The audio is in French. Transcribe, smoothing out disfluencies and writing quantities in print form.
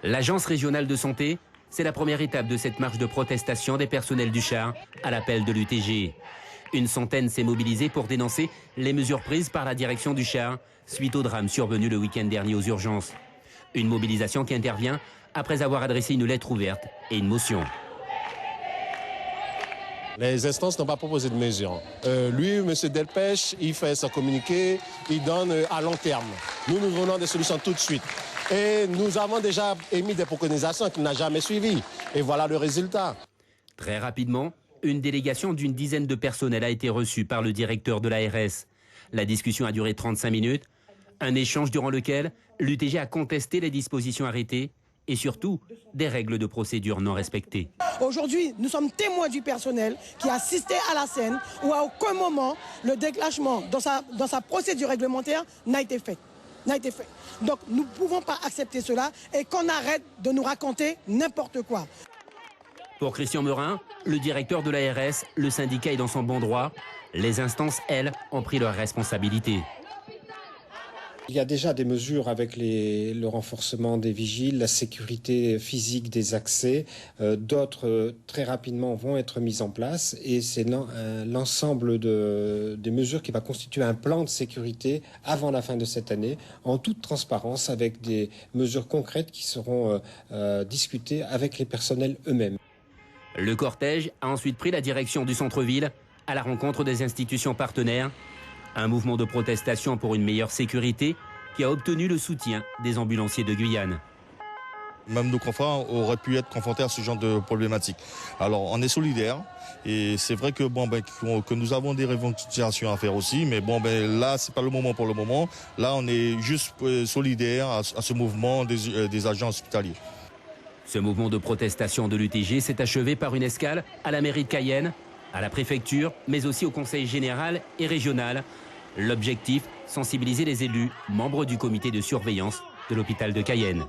L'Agence régionale de santé, c'est la première étape de cette marche de protestation des personnels du CHAR à l'appel de l'UTG. Une centaine s'est mobilisée pour dénoncer les mesures prises par la direction du CHAR suite au drame survenu le week-end dernier aux urgences. Une mobilisation qui intervient après avoir adressé une lettre ouverte et une motion. Les instances n'ont pas proposé de mesures. Lui, M. Delpech, il fait son communiqué, il donne à long terme. Nous voulons des solutions tout de suite. Et nous avons déjà émis des préconisations qu'il n'a jamais suivies. Et voilà le résultat. Très rapidement, une délégation d'une dizaine de personnels a été reçue par le directeur de l'ARS. La discussion a duré 35 minutes. Un échange durant lequel l'UTG a contesté les dispositions arrêtées et surtout des règles de procédure non respectées. Aujourd'hui, nous sommes témoins du personnel qui a assisté à la scène où à aucun moment le déclenchement dans sa procédure réglementaire n'a été fait. Donc nous ne pouvons pas accepter cela et qu'on arrête de nous raconter n'importe quoi. Pour Christian Meurin, le directeur de l'ARS, le syndicat est dans son bon droit. Les instances, elles, ont pris leurs responsabilités. Il y a déjà des mesures avec le renforcement des vigiles, la sécurité physique des accès. D'autres, très rapidement, vont être mises en place. Et c'est l'ensemble des mesures qui va constituer un plan de sécurité avant la fin de cette année, en toute transparence, avec des mesures concrètes qui seront discutées avec les personnels eux-mêmes. Le cortège a ensuite pris la direction du centre-ville à la rencontre des institutions partenaires. Un mouvement de protestation pour une meilleure sécurité qui a obtenu le soutien des ambulanciers de Guyane. Même nos confrères auraient pu être confrontés à ce genre de problématiques. Alors on est solidaires et c'est vrai que que nous avons des revendications à faire aussi, mais là c'est pas le moment pour le moment. Là on est juste solidaires à ce mouvement des agents hospitaliers. Ce mouvement de protestation de l'UTG s'est achevé par une escale à la mairie de Cayenne, à la préfecture, mais aussi au conseil général et régional. L'objectif, sensibiliser les élus, membres du comité de surveillance de l'hôpital de Cayenne.